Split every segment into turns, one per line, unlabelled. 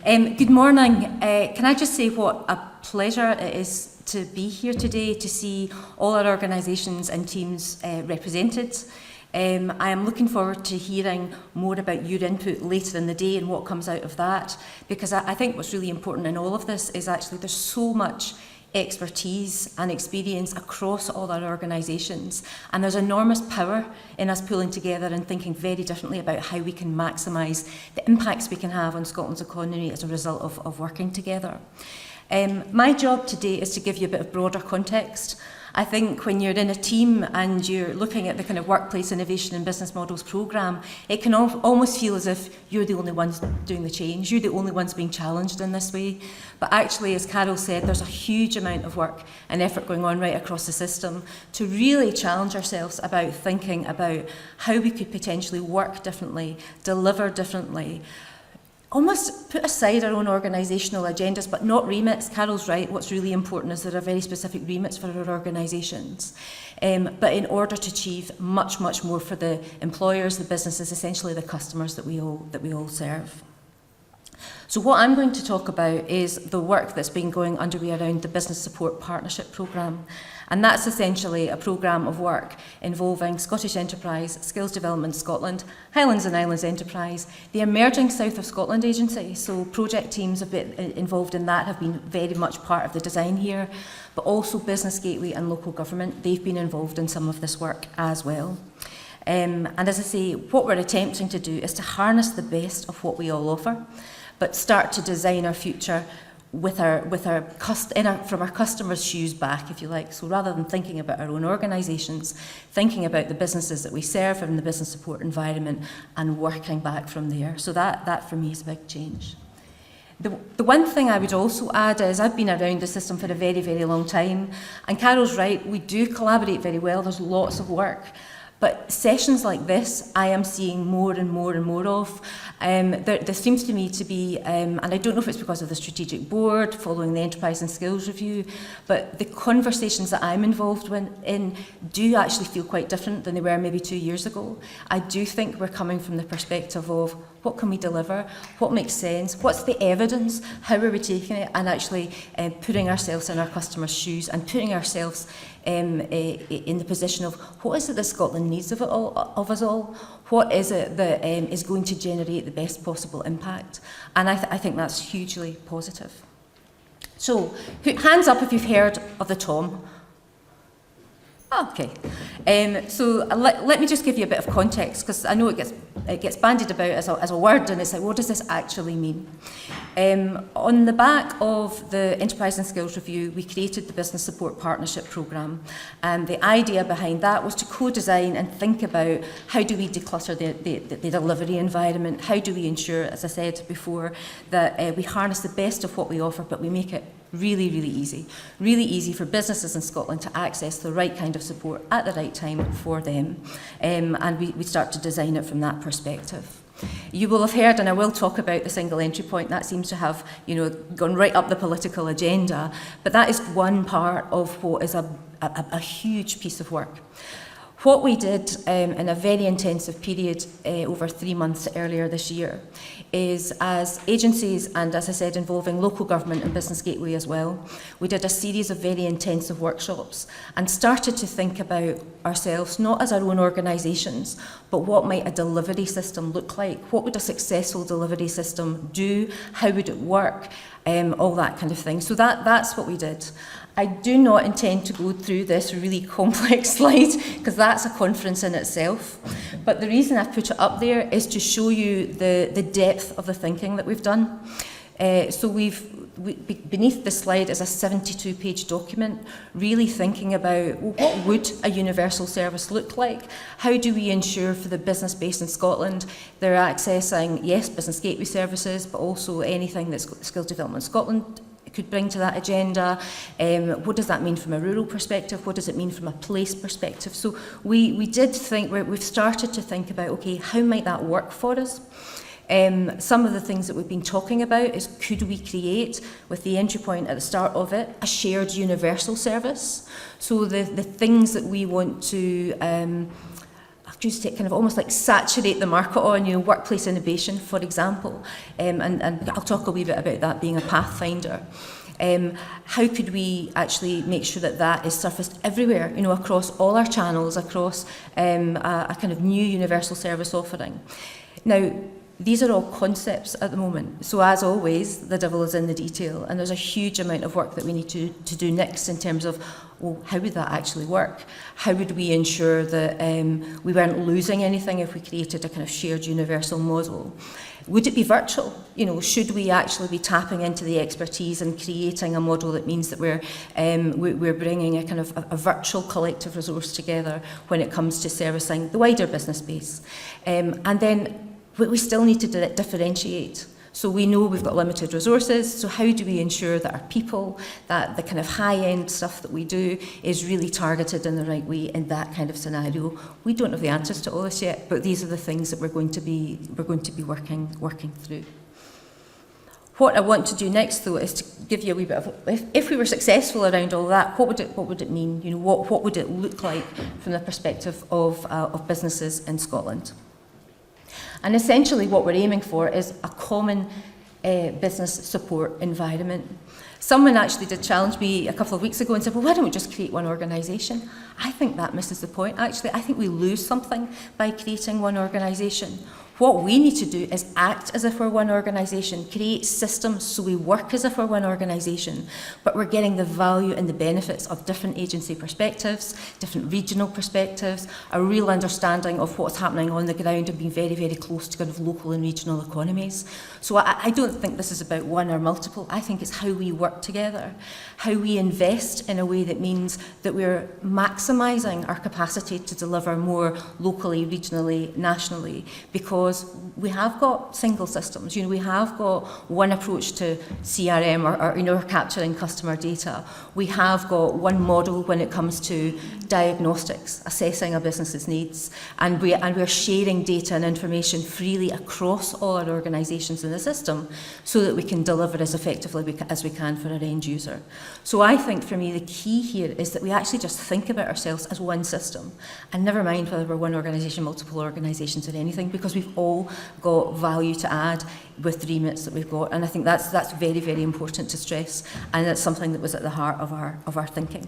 Good morning. Can I just say what a pleasure it is to be here today, to see all our organisations and teams represented. I am looking forward to hearing more about your input later in the day and what comes out of that, because I think what's really important in all of this is actually there's so much expertise and experience across all our organisations, and there's enormous power in us pulling together and thinking very differently about how we can maximise the impacts we can have on Scotland's economy as a result of working together. My job today is to give you a bit of broader context. I think when you're in a team and you're looking at the kind of Workplace Innovation and Business Models programme, it can almost feel as if you're the only ones doing the change, you're the only ones being challenged in this way. But actually, as Carol said, there's a huge amount of work and effort going on right across the system to really challenge ourselves about thinking about how we could potentially work differently, deliver differently, almost put aside our own organisational agendas, but not remits. Carol's right, what's really important is there are very specific remits for our organisations. But in order to achieve much, much more for the employers, the businesses, essentially the customers that we all serve. So what I'm going to talk about is the work that's been going underway around the Business Support Partnership Programme. And that's essentially a programme of work involving Scottish Enterprise, Skills Development Scotland, Highlands and Islands Enterprise, the emerging South of Scotland agency, so project teams a bit involved in that have been very much part of the design here, but also Business Gateway and local government, they've been involved in some of this work as well. And as I say, what we're attempting to do is to harness the best of what we all offer, but start to design our future from our customers' shoes back, if you like. So rather than thinking about our own organisations, thinking about the businesses that we serve in the business support environment and working back from there. So that for me is a big change. The one thing I would also add is I've been around the system for a very, very long time, and Carol's right, we do collaborate very well, there's lots of work. But sessions like this, I am seeing more and more and more of. There seems to me to be, and I don't know if it's because of the strategic board following the Enterprise and Skills Review, but the conversations that I'm involved in do actually feel quite different than they were maybe 2 years ago. I do think we're coming from the perspective of what can we deliver, what makes sense, what's the evidence, how are we taking it, and actually putting ourselves in our customers' shoes and putting ourselves in the position of what is it that Scotland needs of us all? What is it that is going to generate the best possible impact? And I think that's hugely positive. So, hands up if you've heard of the TOM. Okay, so let me just give you a bit of context, because I know it gets bandied about as a word, and it's like, what does this actually mean? On the back of the Enterprise and Skills Review, we created the Business Support Partnership Programme, and the idea behind that was to co-design and think about how do we declutter the delivery environment, how do we ensure, as I said before, that we harness the best of what we offer, but we make it really easy for businesses in Scotland to access the right kind of support at the right time for them, and we start to design it from that perspective. You will have heard, and I will talk about the single entry point, that seems to have gone right up the political agenda, but that is one part of what is a huge piece of work. What we did in a very intensive period over 3 months earlier this year is, as agencies and, as I said, involving local government and Business Gateway as well, we did a series of very intensive workshops and started to think about ourselves not as our own organisations, but what might a delivery system look like? What would a successful delivery system do? How would it work? All that kind of thing. So that's what we did. I do not intend to go through this really complex slide, because that's a conference in itself. But the reason I've put it up there is to show you the depth of the thinking that we've done. So beneath the slide is a 72-page document, really thinking about, well, what would a universal service look like? How do we ensure for the business based in Scotland they're accessing, yes, Business Gateway services, but also anything that Skills Development Scotland could bring to that agenda? What does that mean from a rural perspective? What does it mean from a place perspective? So we did think, we've started to think about, okay, how might that work for us? Some of the things that we've been talking about is, could we create, with the entry point at the start of it, a shared universal service? So the things that we want to just to kind of almost like saturate the market on, workplace innovation, for example. And I'll talk a wee bit about that being a pathfinder. How could we actually make sure that that is surfaced everywhere, across all our channels, across a kind of new universal service offering? Now, these are all concepts at the moment. So as always, the devil is in the detail, and there's a huge amount of work that we need to do next in terms of, well, how would that actually work? How would we ensure that we weren't losing anything if we created a kind of shared universal model? Would it be virtual? Should we actually be tapping into the expertise and creating a model that means that we're bringing a kind of a virtual collective resource together when it comes to servicing the wider business base? And then we still need to differentiate. So we know we've got limited resources, so how do we ensure that our people, that the kind of high-end stuff that we do is really targeted in the right way in that kind of scenario? We don't have the answers to all this yet, but these are the things that we're going to be working through. What I want to do next, though, is to give you a wee bit of, if we were successful around all that, what would it mean? What would it look like from the perspective of businesses in Scotland? And essentially what we're aiming for is a common business support environment. Someone actually did challenge me a couple of weeks ago and said, well, why don't we just create one organisation? I think that misses the point, actually. I think we lose something by creating one organisation. What we need to do is act as if we're one organisation, create systems so we work as if we're one organisation, but we're getting the value and the benefits of different agency perspectives, different regional perspectives, a real understanding of what's happening on the ground and being very, very close to kind of local and regional economies. So I don't think this is about one or multiple. I think it's how we work together, how we invest in a way that means that we're maximising our capacity to deliver more locally, regionally, nationally, because we have got single systems. We have got one approach to CRM or capturing customer data. We have got one model when it comes to diagnostics, assessing a business's needs, and we're sharing data and information freely across all our organisations in the system so that we can deliver as effectively as we can for our end user. So I think for me the key here is that we actually just think about ourselves as one system, and never mind whether we're one organisation, multiple organisations or anything, because we've all got value to add with the remits that we've got, and I think that's very, very important to stress, and that's something that was at the heart of our thinking.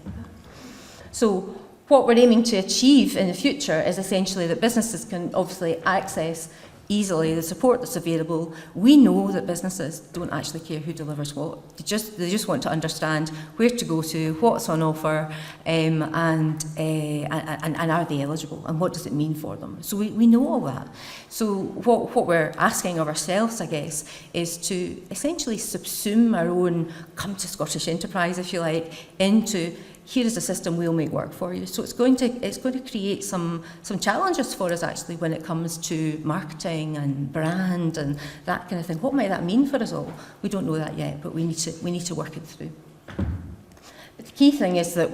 So what we're aiming to achieve in the future is essentially that businesses can obviously access easily the support that's available. We know that businesses don't actually care who delivers what. They just want to understand where to go to, what's on offer, and are they eligible, and what does it mean for them. So we know all that. So what we're asking of ourselves, I guess, is to essentially subsume our own come to Scottish enterprise, if you like, into here is a system we'll make work for you. So it's going to create some challenges for us actually when it comes to marketing and brand and that kind of thing. What might that mean for us all? We don't know that yet, but we need to work it through. But the key thing is that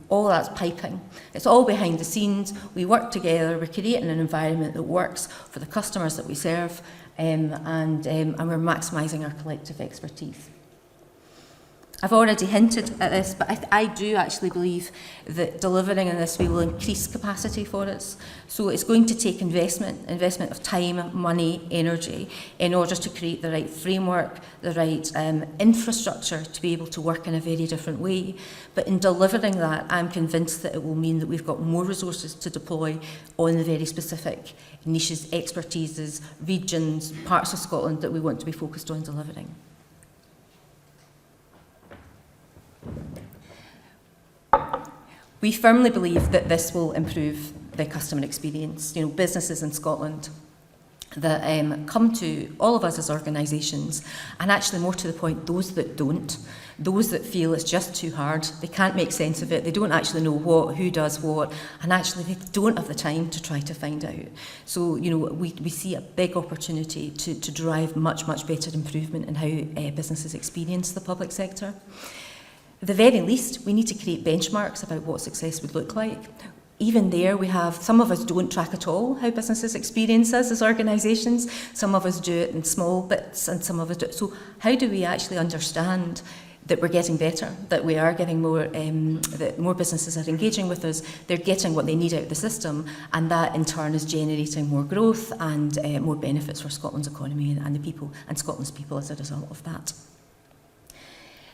all that's piping. It's all behind the scenes. We work together. We're creating an environment that works for the customers that we serve, and we're maximising our collective expertise. I've already hinted at this, but I do actually believe that delivering in this way will increase capacity for us. So it's going to take investment of time, money, energy, in order to create the right framework, the right infrastructure to be able to work in a very different way. But in delivering that, I'm convinced that it will mean that we've got more resources to deploy on the very specific niches, expertises, regions, parts of Scotland that we want to be focused on delivering. We firmly believe that this will improve the customer experience. Businesses in Scotland that come to all of us as organisations, and actually more to the point, those that don't, those that feel it's just too hard, they can't make sense of it, they don't actually know who does what, and actually they don't have the time to try to find out. So, we see a big opportunity to drive much, much better improvement in how businesses experience the public sector. At the very least, we need to create benchmarks about what success would look like. Even there, we have, some of us don't track at all how businesses experience us as organisations. Some of us do it in small bits and some of us do it. So how do we actually understand that we're getting better, that we are getting more, that more businesses are engaging with us, they're getting what they need out of the system, and that in turn is generating more growth and more benefits for Scotland's economy and the people, and Scotland's people as a result of that.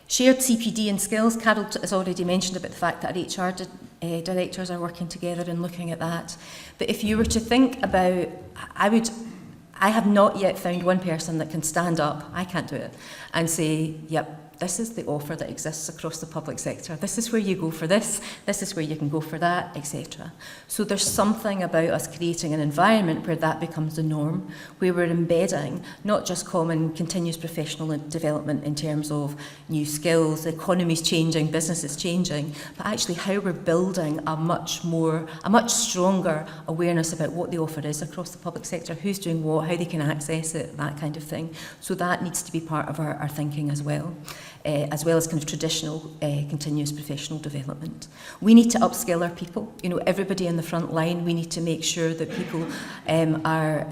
Shared CPD and skills. Carol has already mentioned about the fact that our HR directors are working together and looking at that. But if you were to think about, I have not yet found one person that can stand up, I can't do it, and say, yep, this is the offer that exists across the public sector. This is where you go for this is where you can go for that, etc. So there's something about us creating an environment where that becomes the norm, where we're embedding not just common continuous professional development in terms of new skills, the economy's changing, business is changing, but actually how we're building a much stronger awareness about what the offer is across the public sector, who's doing what, how they can access it, that kind of thing. So that needs to be part of our thinking as well as kind of traditional continuous professional development. We need to upskill our people. You know, everybody in the front line, we need to make sure that people are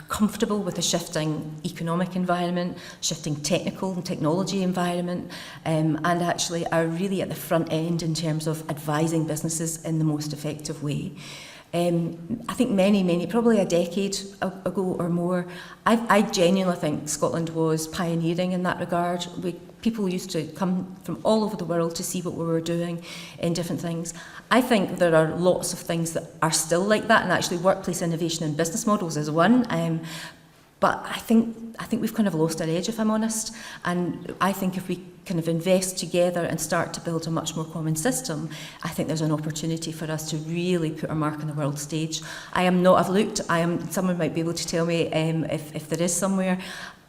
comfortable with the shifting economic environment, shifting technical and technology environment, and actually are really at the front end in terms of advising businesses in the most effective way. I think many, probably a decade ago or more, I genuinely think Scotland was pioneering in that regard. People used to come from all over the world to see what we were doing in different things. I think there are lots of things that are still like that, and actually workplace innovation and business models is one. But I think we've kind of lost our edge, if I'm honest. And I think if we kind of invest together and start to build a much more common system, I think there's an opportunity for us to really put our mark on the world stage. Someone might be able to tell me if there is somewhere.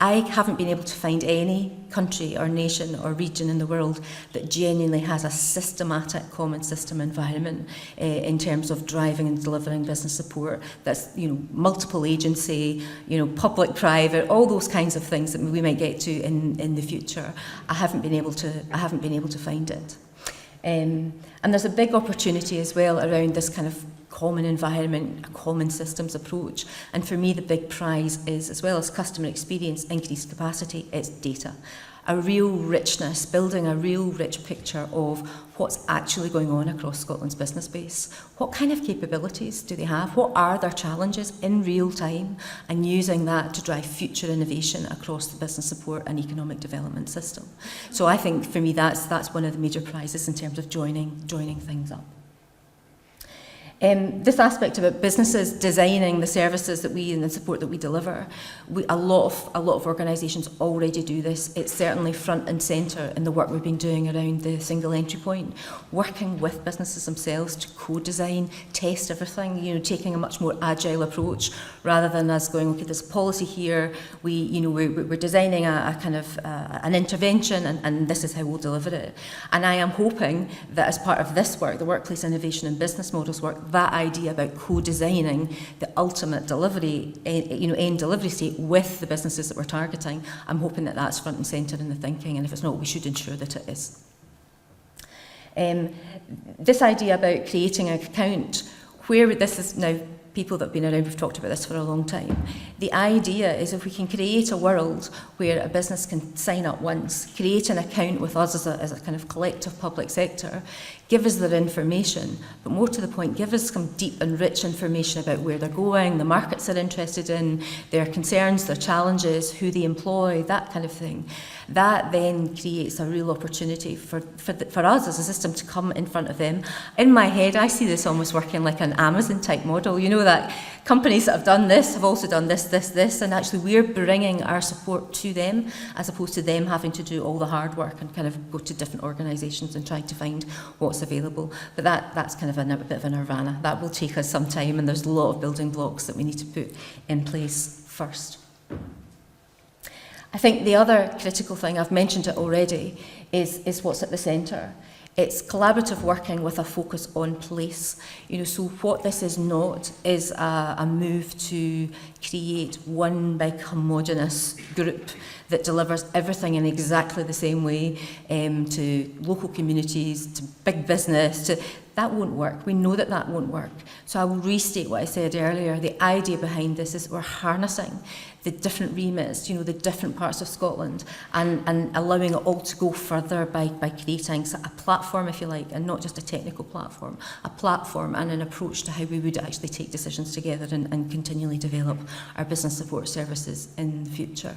I haven't been able to find any country or nation or region in the world that genuinely has a systematic common system environment in terms of driving and delivering business support. That's, you know, multiple agency, you know, public, private, all those kinds of things that we might get to in the future. I haven't been able to find it. And there's a big opportunity as well around this kind of common environment, a common systems approach. And for me, the big prize is, as well as customer experience, increased capacity, it's data. A real richness, building a real rich picture of what's actually going on across Scotland's business base. What kind of capabilities do they have? What are their challenges in real time? And using that to drive future innovation across the business support and economic development system. So I think for me that's one of the major prizes in terms of joining things up. This aspect about businesses designing the services that we and the support that we deliver, a lot of organisations already do this. It's certainly front and centre in the work we've been doing around the single entry point, working with businesses themselves to co-design, test everything, you know, taking a much more agile approach rather than us going, okay, there's a policy here, we're designing a kind of an intervention and this is how we'll deliver it. And I am hoping that as part of this work, the workplace innovation and business models work, that idea about co-designing the ultimate delivery, end delivery state with the businesses that we're targeting, I'm hoping that that's front and centre in the thinking, and if it's not, we should ensure that it is. This idea about creating an account, where this is now, people that have been around, we've talked about this for a long time. The idea is if we can create a world where a business can sign up once, create an account with us as a kind of collective public sector, give us their information, but more to the point, give us some deep and rich information about where they're going, the markets they're interested in, their concerns, their challenges, who they employ, that kind of thing. That then creates a real opportunity for us as a system to come in front of them. In my head, I see this almost working like an Amazon type model. You know, that companies that have done this have also done this, and actually we're bringing our support to them as opposed to them having to do all the hard work and kind of go to different organisations and try to find what's available. But that's kind of a bit of a nirvana. That will take us some time, and there's a lot of building blocks that we need to put in place first. I think the other critical thing, I've mentioned it already, is what's at the centre. It's collaborative working with a focus on place. You know, so what this is not is a move to create one big homogenous group that delivers everything in exactly the same way to local communities, to big business, that won't work. We know that won't work. So I will restate what I said earlier. The idea behind this is we're harnessing the different remits, the different parts of Scotland, and allowing it all to go further by creating a platform, if you like, and not just a technical platform, a platform and an approach to how we would actually take decisions together and continually develop our business support services in the future.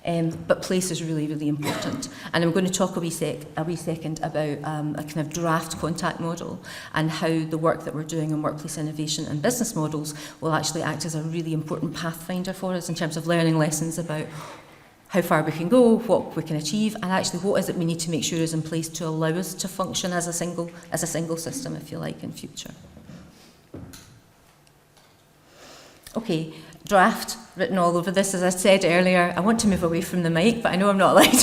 But place is really, really important. And I'm going to talk a wee second about a kind of draft contact model and how the work that we're doing on workplace innovation and business models will actually act as a really important pathfinder for us in terms of learning lessons about how far we can go, what we can achieve, and actually what is it we need to make sure is in place to allow us to function as a single system, if you like, in future. Okay, draft written all over this. As I said earlier, I want to move away from the mic, but I know I'm not allowed.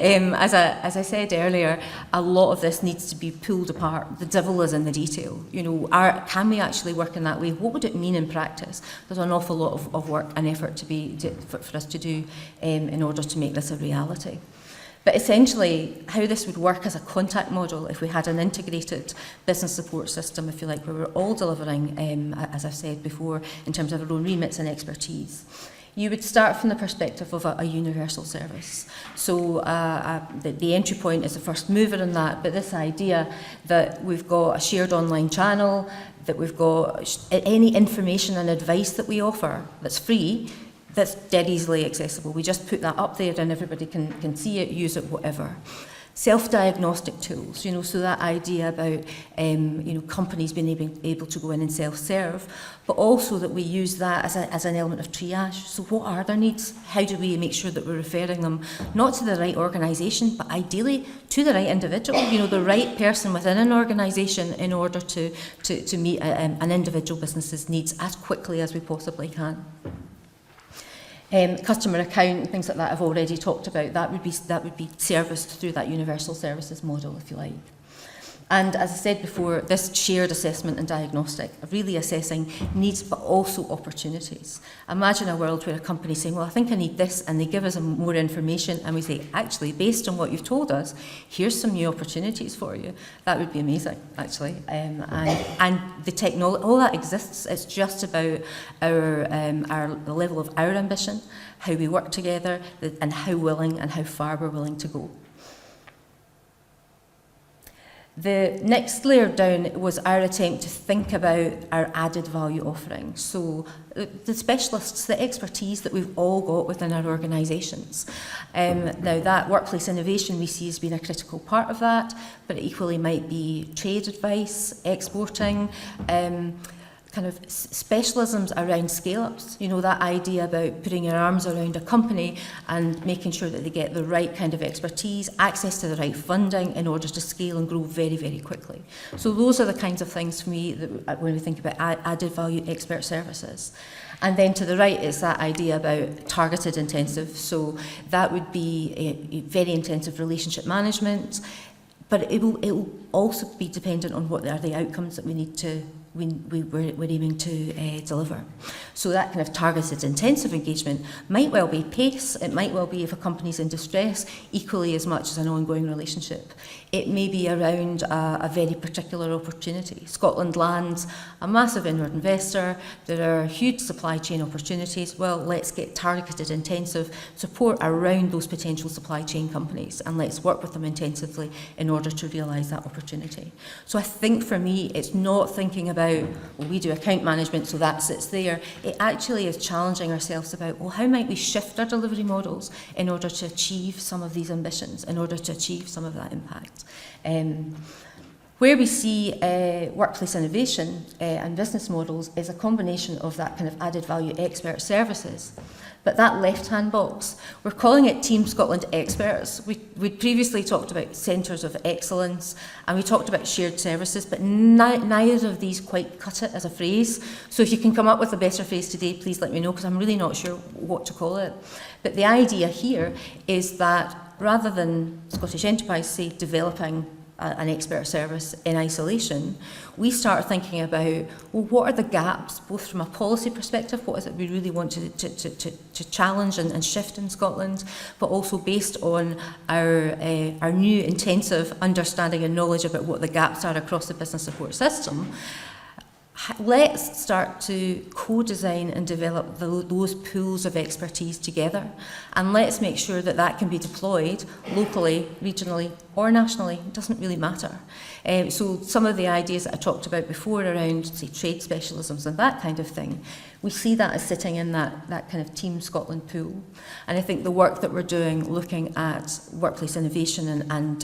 As I said earlier, a lot of this needs to be pulled apart. The devil is in the detail. Can we actually work in that way? What would it mean in practice? There's an awful lot of work and effort for us to do in order to make this a reality. But essentially, how this would work as a contact model if we had an integrated business support system, if you like, where we're all delivering, as I've said before, in terms of our own remits and expertise. You would start from the perspective of a universal service. So the entry point is the first mover in that, but this idea that we've got a shared online channel, that we've got any information and advice that we offer that's free, that's dead easily accessible. We just put that up there and everybody can see it, use it, whatever. Self-diagnostic tools, so that idea about, companies being able to go in and self-serve, but also that we use that as an element of triage. So what are their needs? How do we make sure that we're referring them not to the right organisation, but ideally to the right individual, the right person within an organisation in order to meet an individual business's needs as quickly as we possibly can. Customer account and things like that I've already talked about. That would be serviced through that universal services model, if you like. And as I said before, this shared assessment and diagnostic, really assessing needs but also opportunities. Imagine a world where a company is saying, well, I think I need this, and they give us more information, and we say, actually, based on what you've told us, here's some new opportunities for you. That would be amazing, actually. And the technology, all that exists. It's just about the level of our ambition, how we work together, and how willing and how far we're willing to go. The next layer down was our attempt to think about our added value offering. So the specialists, the expertise that we've all got within our organisations. Now that workplace innovation we see as being a critical part of that, but it equally might be trade advice, exporting, kind of specialisms around scale-ups, that idea about putting your arms around a company and making sure that they get the right kind of expertise, access to the right funding in order to scale and grow very, very quickly. So those are the kinds of things for me that when we think about added value expert services. And then to the right is that idea about targeted intensive. So that would be a very intensive relationship management, but it will also be dependent on what are the outcomes that we need to we're aiming to deliver. So that kind of targeted intensive engagement might well be pace, it might well be if a company's in distress, equally as much as an ongoing relationship. It may be around a very particular opportunity. Scotland lands a massive inward investor, there are huge supply chain opportunities. Well, let's get targeted intensive support around those potential supply chain companies and let's work with them intensively in order to realise that opportunity. So I think for me, it's not thinking about, well, we do account management, so that sits there. It actually is challenging ourselves about, well, how might we shift our delivery models in order to achieve some of these ambitions, in order to achieve some of that impact. Where we see workplace innovation and business models is a combination of that kind of added value expert services. But that left-hand box, we're calling it Team Scotland Experts. We'd previously talked about centres of excellence and we talked about shared services, but neither of these quite cut it as a phrase. So if you can come up with a better phrase today, please let me know, because I'm really not sure what to call it. But the idea here is that rather than Scottish Enterprise, say, developing an expert service in isolation, we start thinking about, well, what are the gaps, both from a policy perspective, what is it we really want to challenge and shift in Scotland, but also based on our new intensive understanding and knowledge about what the gaps are across the business support system. let's start to co-design and develop those pools of expertise together, and let's make sure that that can be deployed locally, regionally or nationally. It doesn't really matter. So some of the ideas that I talked about before around, say, trade specialisms and that kind of thing, we see that as sitting in that kind of Team Scotland pool. And I think the work that we're doing looking at workplace innovation and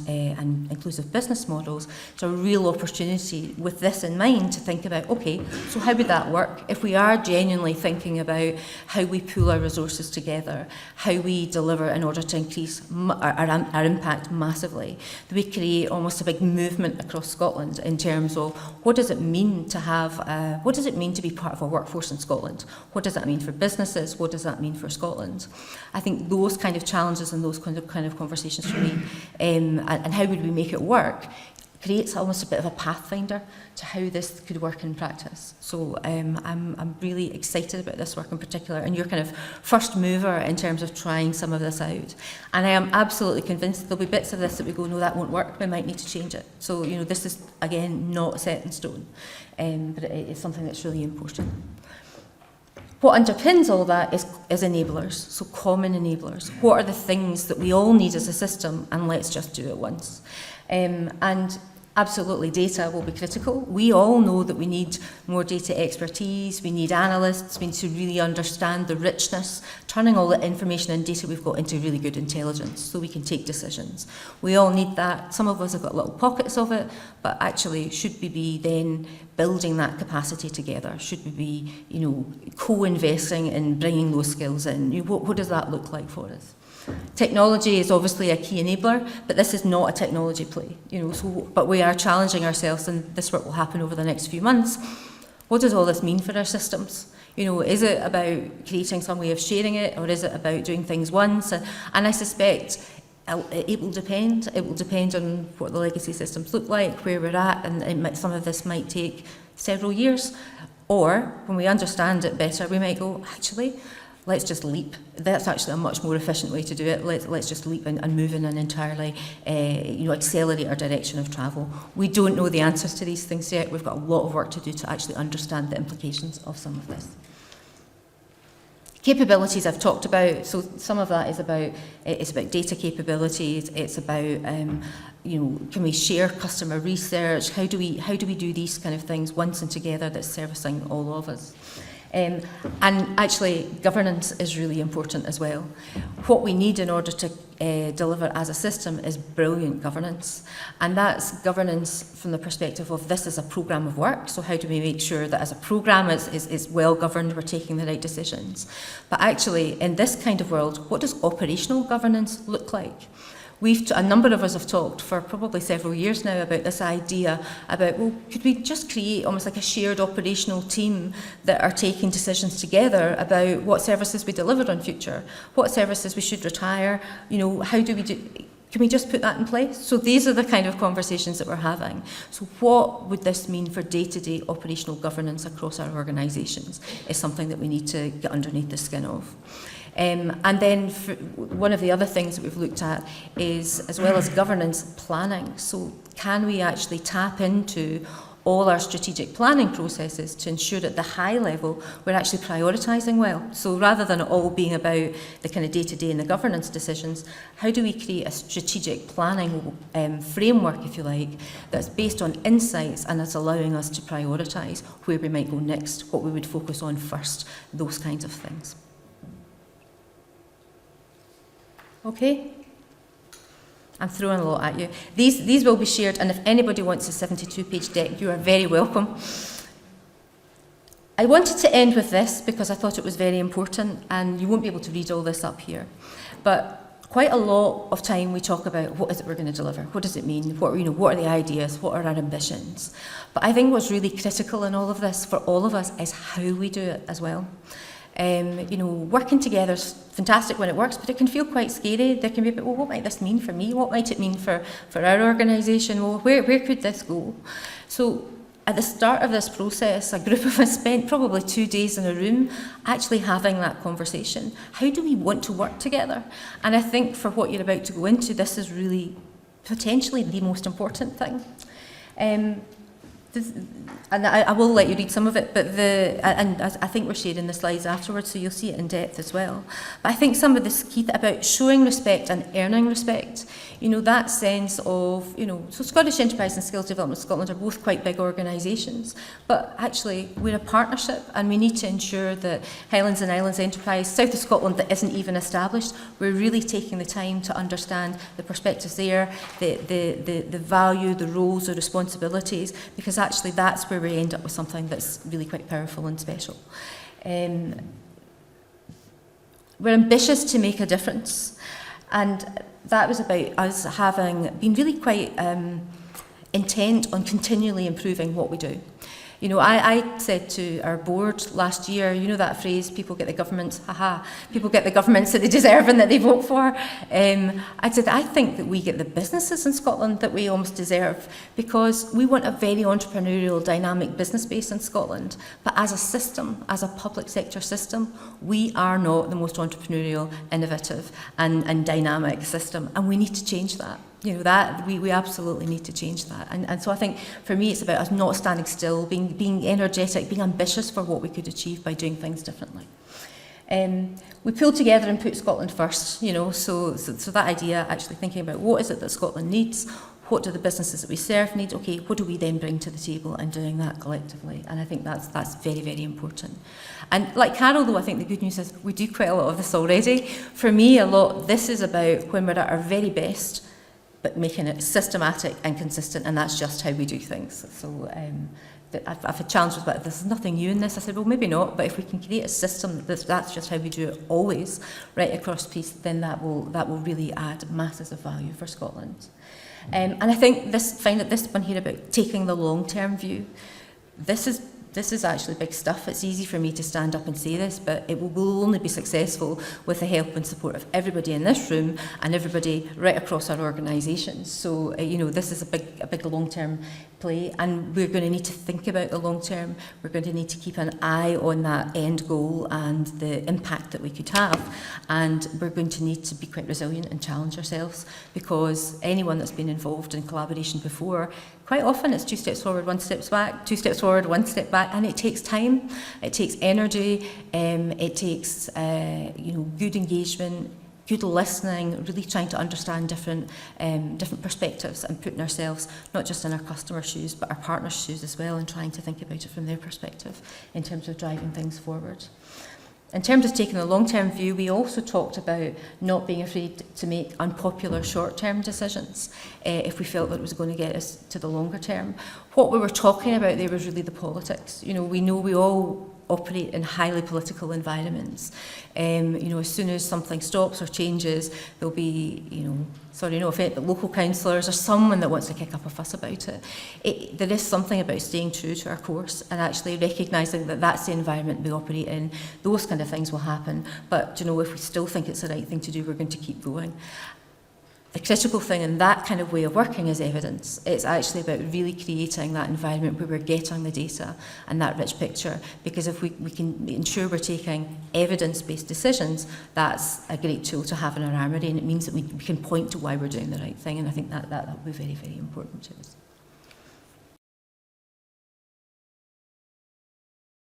inclusive business models is a real opportunity with this in mind to think about, okay, so how would that work? If we are genuinely thinking about how we pool our resources together, how we deliver in order to increase our impact massively, do we create almost a big movement across Scotland in terms of what does it mean to have, what does it mean to be part of a workforce in Scotland? What does that mean for businesses? What does that mean for Scotland? I think those kind of challenges and those kind of conversations for me, and how would we make it work, creates almost a bit of a pathfinder to how this could work in practice. So I'm really excited about this work in particular, and you're kind of first mover in terms of trying some of this out. And I am absolutely convinced there'll be bits of this that we go, no, that won't work, we might need to change it. So, you know, this is, again, not set in stone, but it is something that's really important. What underpins all that is enablers, so common enablers. What are the things that we all need as a system, and let's just do it once. And absolutely, data will be critical. We all know that we need more data expertise, we need analysts, we need to really understand the richness, turning all the information and data we've got into really good intelligence so we can take decisions. We all need that. Some of us have got little pockets of it, but actually should we be then building that capacity together? Should we be, you know, co-investing in bringing those skills in? What does that look like for us? Technology is obviously a key enabler, but this is not a technology play, you know. So, but we are challenging ourselves, and this work will happen over the next few months. What does all this mean for our systems? You know, is it about creating some way of sharing it, or is it about doing things once? And I suspect it will depend. It will depend on what the legacy systems look like, where we're at, and some of this might take several years. Or when we understand it better, we might go, actually, let's just leap. That's actually a much more efficient way to do it. Let's just leap and move in an entirely, accelerate our direction of travel. We don't know the answers to these things yet. We've got a lot of work to do to actually understand the implications of some of this. Capabilities I've talked about. So some of that is about data capabilities. It's about can we share customer research? How do we do these kind of things once and together that's servicing all of us? And actually, governance is really important as well. What we need in order to deliver as a system is brilliant governance. And that's governance from the perspective of this is a programme of work. So how do we make sure that as a programme is well governed, we're taking the right decisions? But actually, in this kind of world, what does operational governance look like? A number of us have talked for probably several years now about this idea about, well, could we just create almost like a shared operational team that are taking decisions together about what services we deliver on future, what services we should retire, how do we do... Can we just put that in place? So these are the kind of conversations that we're having. So what would this mean for day-to-day operational governance across our organisations is something that we need to get underneath the skin of. And then one of the other things that we've looked at is, as well as governance, planning. So can we actually tap into all our strategic planning processes to ensure at the high level we're actually prioritising well? So rather than it all being about the kind of day-to-day and the governance decisions, how do we create a strategic planning framework, if you like, that's based on insights and that's allowing us to prioritise where we might go next, what we would focus on first, those kinds of things. Okay? I'm throwing a lot at you. These will be shared, and if anybody wants a 72-page deck, you are very welcome. I wanted to end with this because I thought it was very important, and you won't be able to read all this up here. But quite a lot of time we talk about what is it we're going to deliver, what does it mean, what are the ideas, what are our ambitions. But I think what's really critical in all of this for all of us is how we do it as well. Working together is fantastic when it works, but it can feel quite scary. There can be a bit, well, what might this mean for me? What might it mean for our organisation? Well, where could this go? So at the start of this process, a group of us spent probably 2 days in a room actually having that conversation. How do we want to work together? And I think for what you're about to go into, this is really potentially the most important thing. and I will let you read some of it, but and I think we're sharing the slides afterwards, so you'll see it in depth as well. But I think some of this key about showing respect and earning respect, you know, that sense of, you know, so Scottish Enterprise and Skills Development Scotland are both quite big organisations, but actually we're a partnership, and we need to ensure that Highlands and Islands Enterprise, South of Scotland that isn't even established, we're really taking the time to understand the perspectives there, the value, the roles, the responsibilities, because actually that's where we end up with something that's really quite powerful and special. We're ambitious to make a difference, and that was about us having been really quite intent on continually improving what we do. You know, I said to our board last year, you know that phrase, people get the governments, people get the governments that they deserve and that they vote for. I said, I think that we get the businesses in Scotland that we almost deserve, because we want a very entrepreneurial, dynamic business base in Scotland. But as a system, as a public sector system, we are not the most entrepreneurial, innovative and dynamic system, and we need to change that. You know, that we absolutely need to change that. And so I think for me it's about us not standing still, being energetic, being ambitious for what we could achieve by doing things differently. We pulled together and put Scotland first, you know, so that idea, actually thinking about what is it that Scotland needs, what do the businesses that we serve need, okay, what do we then bring to the table, and doing that collectively. And I think that's very, very important. And like Carol, though, I think the good news is we do quite a lot of this already. For me, this is about when we're at our very best, but making it systematic and consistent, and that's just how we do things. So I've had challenges with that. There's nothing new in this. I said, well, maybe not, but if we can create a system that's just how we do it always, right across piece, then that will really add masses of value for Scotland. And I think this one here about taking the long-term view, this is actually big stuff. It's easy for me to stand up and say this, but it will only be successful with the help and support of everybody in this room and everybody right across our organisations. So, you know, this is a big long-term play, and we're going to need to think about the long term. We're going to need to keep an eye on that end goal and the impact that we could have, and we're going to need to be quite resilient and challenge ourselves, because anyone that's been involved in collaboration before, quite often it's 2 steps forward, 1 step back, 2 steps forward, 1 step back, and it takes time, it takes energy, it takes good engagement, good listening, really trying to understand different perspectives and putting ourselves not just in our customers' shoes but our partners' shoes as well, and trying to think about it from their perspective in terms of driving things forward. In terms of taking a long-term view, we also talked about not being afraid to make unpopular short-term decisions if we felt that it was going to get us to the longer term. What we were talking about there was really the politics. You know we all operate in highly political environments. As soon as something stops or changes, there'll be, sorry, no offence, but local councillors or someone that wants to kick up a fuss about it. There is something about staying true to our course and actually recognising that that's the environment we operate in. Those kind of things will happen, but if we still think it's the right thing to do, we're going to keep going. The critical thing in that kind of way of working is evidence. It's actually about really creating that environment where we're getting the data and that rich picture, because if we can ensure we're taking evidence-based decisions, that's a great tool to have in our armoury, and it means that we can point to why we're doing the right thing, and I think that will be very, very important to us.